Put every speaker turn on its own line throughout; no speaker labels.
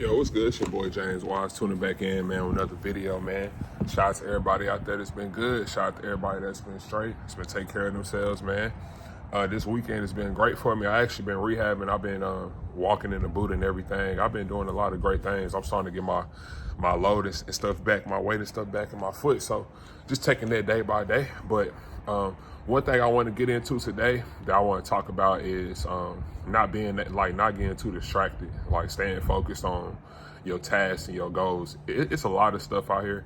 Yo, what's good? It's your boy James Wise tuning back in, man, with another video, man. Shout out to everybody out there that's been good. Shout out to everybody that's been straight. That's been taking care of themselves, man. This weekend has been great for me. I actually been rehabbing. I've been walking in the boot and everything. I've been doing a lot of great things. I'm starting to get my load and stuff back, my weight and stuff back in my foot. So just taking that day by day. But one thing I want to get into today that I want to talk about is not getting too distracted, like staying focused on your tasks and your goals. It's a lot of stuff out here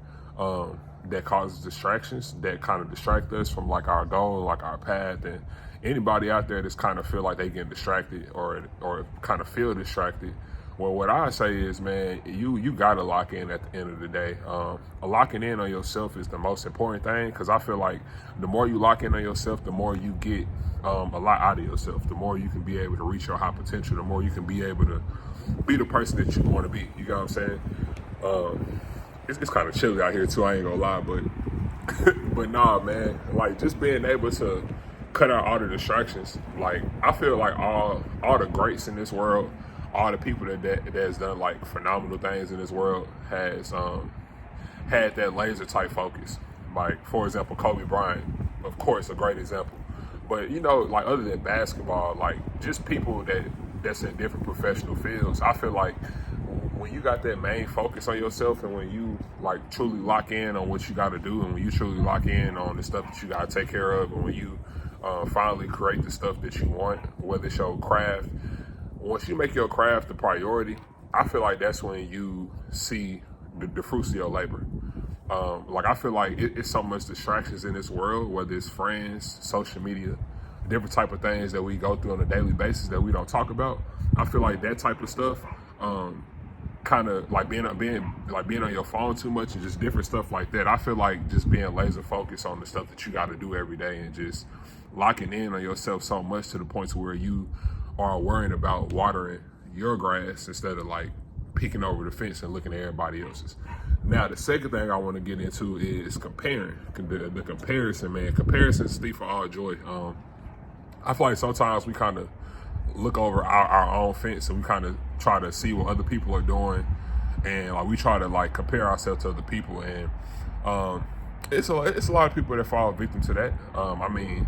that causes distractions, that kind of distract us from like our goal, like our path. And anybody out there that's kind of feel like they getting distracted or kind of feel distracted, well, what I say is, man, you gotta lock in at the end of the day. Locking in on yourself is the most important thing, because I feel like the more you lock in on yourself, the more you get a lot out of yourself. The more you can be able to reach your high potential. The more you can be able to be the person that you want to be. You know what I'm saying? It's kind of chilly out here too. I ain't gonna lie, but nah, man. Like just being able to cut out all the distractions. Like I feel like all the greats in this world, all the people that's done like phenomenal things in this world has had that laser type focus. Like for example, Kobe Bryant, of course, a great example. But you know, like other than basketball, like just people that's in different professional fields, I feel like when you got that main focus on yourself, and when you like truly lock in on what you got to do, and when you truly lock in on the stuff that you got to take care of, and when you finally create the stuff that you want, whether it's your craft, once you make your craft the priority, I feel like that's when you see the fruits of your labor. Like I feel like it's so much distractions in this world, whether it's friends, social media, different type of things that we go through on a daily basis that we don't talk about. I feel like that type of stuff, kind of like being on your phone too much and just different stuff like that. I feel like just being laser focused on the stuff that you got to do every day and just locking in on yourself so much to the point to where you are worrying about watering your grass instead of like peeking over the fence and looking at everybody else's. Now, the second thing I want to get into is comparing. The comparison, man. Comparisons steal for all joy. I feel like sometimes we kind of look over our own fence and we kind of try to see what other people are doing, and like we try to like compare ourselves to other people, and it's a lot of people that fall victim to that. I mean,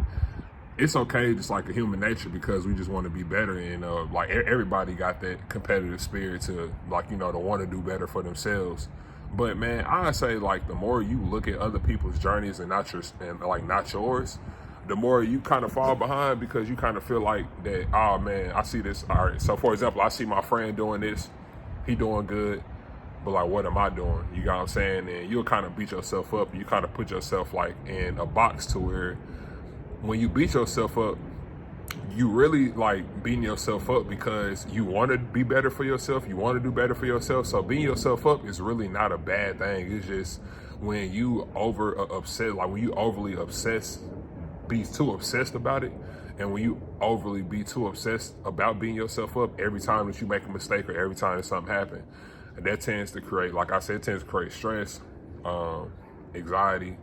it's okay, just like a human nature, because we just want to be better, and like everybody got that competitive spirit to like, you know, to want to do better for themselves. But man, I say like the more you look at other people's journeys and not yours, the more you kind of fall behind, because you kind of feel like that, oh man, I see this. All right, so for example, I see my friend doing this, he doing good, but like, what am I doing? You got what I'm saying? And you'll kind of beat yourself up. You kind of put yourself like in a box to where when you beat yourself up, you really like beating yourself up because you want to be better for yourself. You want to do better for yourself. So beating yourself up is really not a bad thing. It's just when you when you overly be too obsessed about it, and when you overly be too obsessed about beating yourself up every time that you make a mistake or every time that something happens, and that tends to create, like I said, it tends to create stress, anxiety,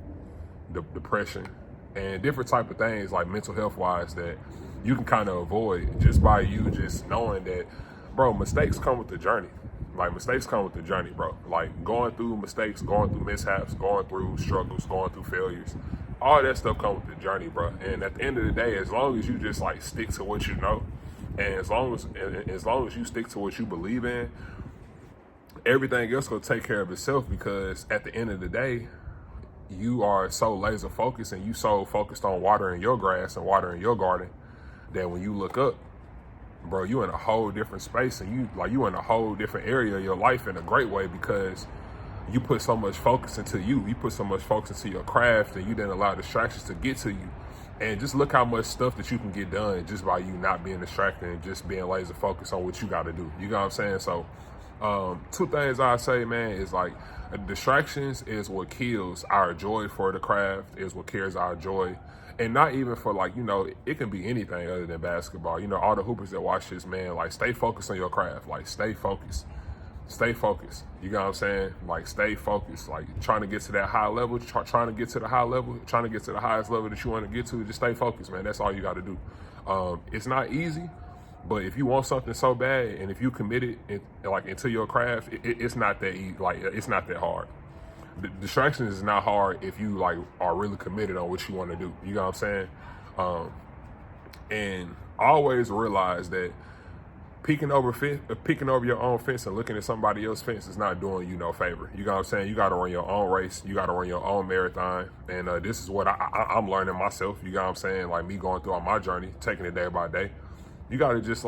depression, and different type of things like mental health wise that you can kind of avoid just by you just knowing that, bro, mistakes come with the journey. Like mistakes come with the journey, bro. Like going through mistakes, going through mishaps, going through struggles, going through failures, all that stuff comes with the journey, bro. And at the end of the day, as long as you just like stick to what you know, and as long as you stick to what you believe in, everything else will take care of itself, because at the end of the day, you are so laser focused and you so focused on watering your grass and watering your garden that when you look up, bro, you in a whole different space, and you in a whole different area of your life in a great way, because you put so much focus into you put so much focus into your craft, and you didn't allow distractions to get to you. And just look how much stuff that you can get done just by you not being distracted and just being laser focused on what you got to do. You know what I'm saying? So two things I say, man, is like distractions is what kills our joy for the craft, is what kills our joy. And not even for like, you know, it can be anything other than basketball. You know, all the hoopers that watch this, man, like stay focused on your craft. Like stay focused. Stay focused. You know what I'm saying? Like stay focused. Like trying to get to that high level, trying to get to the high level, trying to get to the highest level that you want to get to. Just stay focused, man. That's all you got to do. It's not easy, But if you want something so bad, and if you committed like into your craft, it's not that easy. Like it's not that hard. The distractions is not hard if you like are really committed on what you want to do. You know what I'm saying? And always realize that peeking over your own fence and looking at somebody else's fence is not doing you no favor. You know what I'm saying? You got to run your own race. You got to run your own marathon. And this is what I'm learning myself. You know what I'm saying? Like me going through on my journey, taking it day by day. You gotta just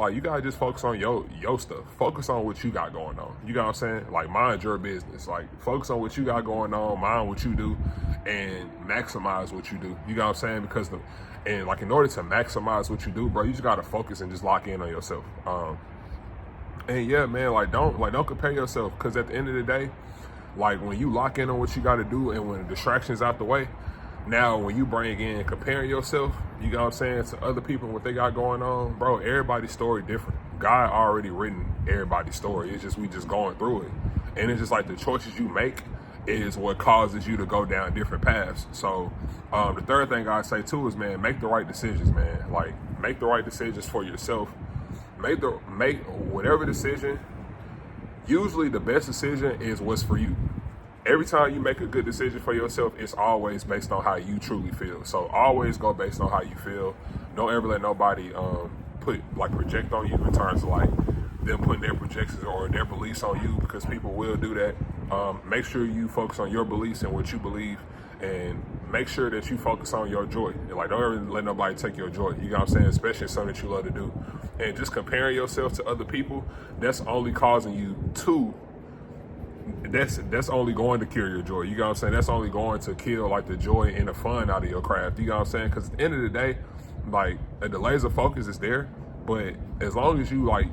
focus on your stuff. Focus on what you got going on. You know what I'm saying? Like mind your business. Like focus on what you got going on, mind what you do, and maximize what you do. You know what I'm saying? Because in order to maximize what you do, bro, you just gotta focus and just lock in on yourself. And yeah, man, don't compare yourself, because at the end of the day, like when you lock in on what you gotta do and when the distractions out the way, now, when you bring in comparing yourself, you know what I'm saying, to other people and what they got going on, bro, everybody's story different. God already written everybody's story. It's just we just going through it. And it's just like the choices you make is what causes you to go down different paths. So the third thing I say too is, man, make the right decisions, man. Like make the right decisions for yourself. Make whatever decision. Usually the best decision is what's for you. Every time you make a good decision for yourself, it's always based on how you truly feel. So always go based on how you feel. Don't ever let nobody project on you in terms of like them putting their projections or their beliefs on you, because people will do that. Make sure you focus on your beliefs and what you believe, and make sure that you focus on your joy. And like don't ever let nobody take your joy. You know what I'm saying? Especially something that you love to do. And just comparing yourself to other people, that's only causing you to. That's only going to kill your joy. You know what I'm saying? That's only going to kill like the joy and the fun out of your craft. You know what I'm saying? Because at the end of the day, like the laser focus is there, but as long as you like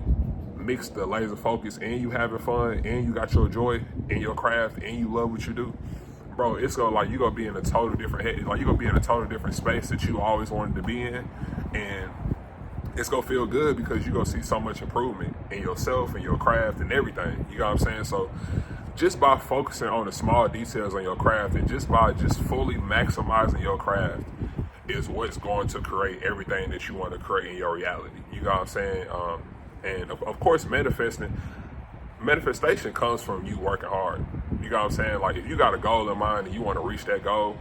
mix the laser focus and you having fun and you got your joy in your craft and you love what you do, bro, it's gonna like you're gonna be in a total different head. Like you're gonna be in a total different space that you always wanted to be in, and it's gonna feel good because you're gonna see so much improvement in yourself and your craft and everything. You know what I'm saying? So just by focusing on the small details on your craft and just by just fully maximizing your craft is what's going to create everything that you want to create in your reality. You know what I'm saying? And of course, manifestation comes from you working hard. You know what I'm saying? Like if you got a goal in mind and you want to reach that goal,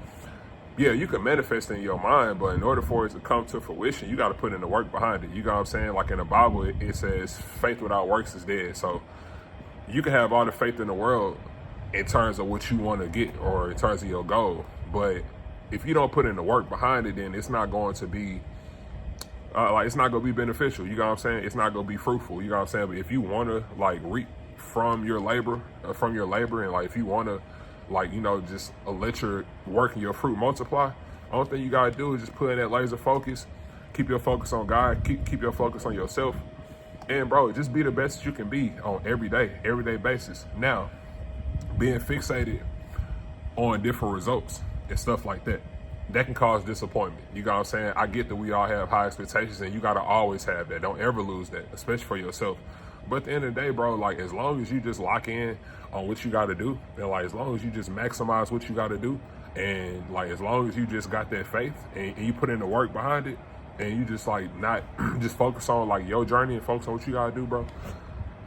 yeah, you can manifest in your mind, but in order for it to come to fruition, you got to put in the work behind it. You know what I'm saying? Like in the Bible, it says faith without works is dead. So you can have all the faith in the world in terms of what you want to get or in terms of your goal. But if you don't put in the work behind it, then it's not going to be it's not going to be beneficial. You know what I'm saying? It's not going to be fruitful. You know what I'm saying? But if you want to like reap from your labor, and like if you want to like, you know, just let your work and your fruit multiply, only thing you got to do is just put in that laser focus, keep your focus on God, keep your focus on yourself. And bro, just be the best that you can be on everyday basis. Now, being fixated on different results and stuff like that can cause disappointment. You know what I'm saying? I get that we all have high expectations and you gotta always have that. Don't ever lose that, especially for yourself. But at the end of the day, bro, like as long as you just lock in on what you gotta do, and like as long as you just maximize what you gotta do, and like as long as you just got that faith and you put in the work behind it, and you just like not just focus on like your journey and focus on what you gotta do, bro,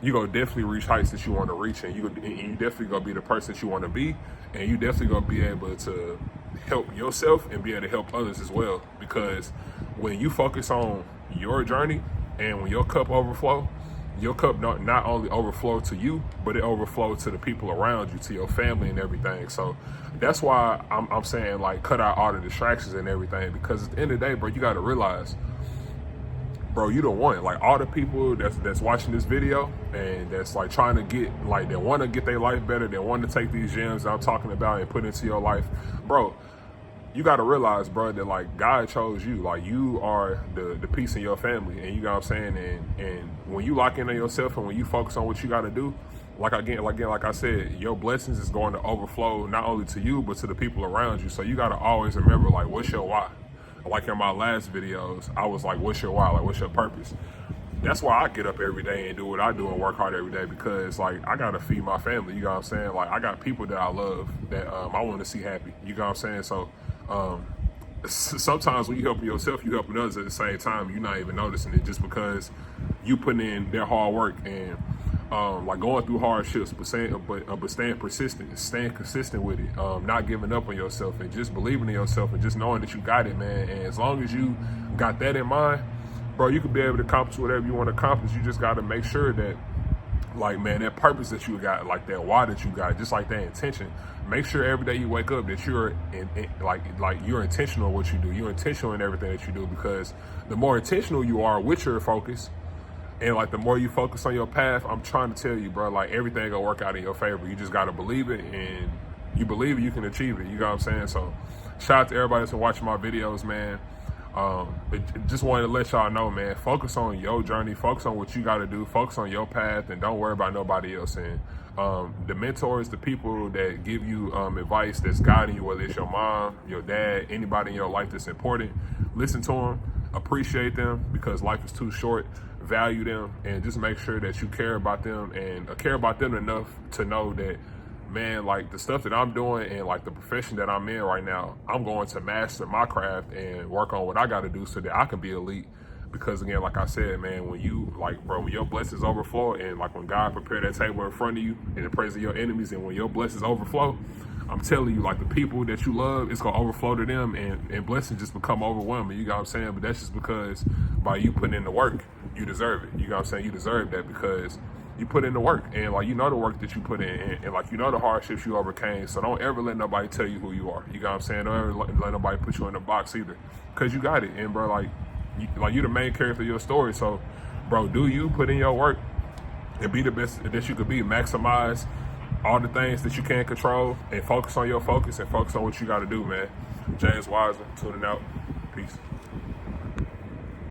you gonna definitely reach heights that you want to reach, and you definitely gonna be the person that you want to be, and you definitely gonna be able to help yourself and be able to help others as well. Because when you focus on your journey and when your cup overflow, your cup not only overflow to you, but it overflow to the people around you, to your family and everything. So that's why I'm saying like cut out all the distractions and everything, because at the end of the day, bro, you got to realize, bro, you don't want it. Like all the people that's watching this video and that's like trying to get like, they want to get their life better, they want to take these gems that I'm talking about and put into your life, bro. You got to realize, bro, that like God chose you. Like you are the piece in your family, and you know what I'm saying. And when you lock in on yourself and when you focus on what you got to do, like I said, your blessings is going to overflow not only to you but to the people around you. So you got to always remember, like, what's your why? Like in my last videos, I was like, what's your why? Like, what's your purpose? That's why I get up every day and do what I do and work hard every day, because like I gotta feed my family. You know what I'm saying? Like I got people that I love that I want to see happy. You know what I'm saying? So sometimes when you helping yourself, you helping others at the same time. You're not even noticing it, just because you putting in their hard work and like going through hardships, but staying persistent, staying consistent with it, not giving up on yourself, and just believing in yourself, and just knowing that you got it, man. And as long as you got that in mind, bro, you can be able to accomplish whatever you want to accomplish. You just got to make sure that, like, man, that purpose that you got, like that why that you got, just like that intention. Make sure every day you wake up that you're like you're intentional in what you do. You're intentional in everything that you do, because the more intentional you are with your focus, and like the more you focus on your path, I'm trying to tell you, bro, like everything gonna work out in your favor. You just gotta believe it, and you believe it, you can achieve it. You know what I'm saying? So shout out to everybody that's been watching my videos, man. Just wanted to let y'all know, man, focus on your journey, focus on what you got to do, focus on your path, and don't worry about nobody else. And the mentors, the people that give you advice that's guiding you, whether it's your mom, your dad, anybody in your life that's important, listen to them, appreciate them, because life is too short. Value them, and just make sure that you care about them, and care about them enough to know that, man, like the stuff that I'm doing and like the profession that I'm in right now, I'm going to master my craft and work on what I got to do so that I can be elite. Because again, like I said, man, when you like, bro, when your blessings overflow, and like when God prepared that table in front of you in the presence of your enemies, and when your blessings overflow, I'm telling you, like the people that you love, it's gonna overflow to them, and blessings just become overwhelming. You know what I'm saying? But that's just because by you putting in the work, you deserve it. You know what I'm saying? You deserve that because you put in the work, and like you know the work that you put in, and like you know the hardships you overcame. So don't ever let nobody tell you who you are. You know what I'm saying? Don't ever let nobody put you in a box either, because you got it. And bro, like you the main character of your story. So, bro, do you put in your work and be the best that you could be. Maximize all the things that you can't control, and focus on your focus, and focus on what you got to do, man. James Wiseman, tuning out. Peace.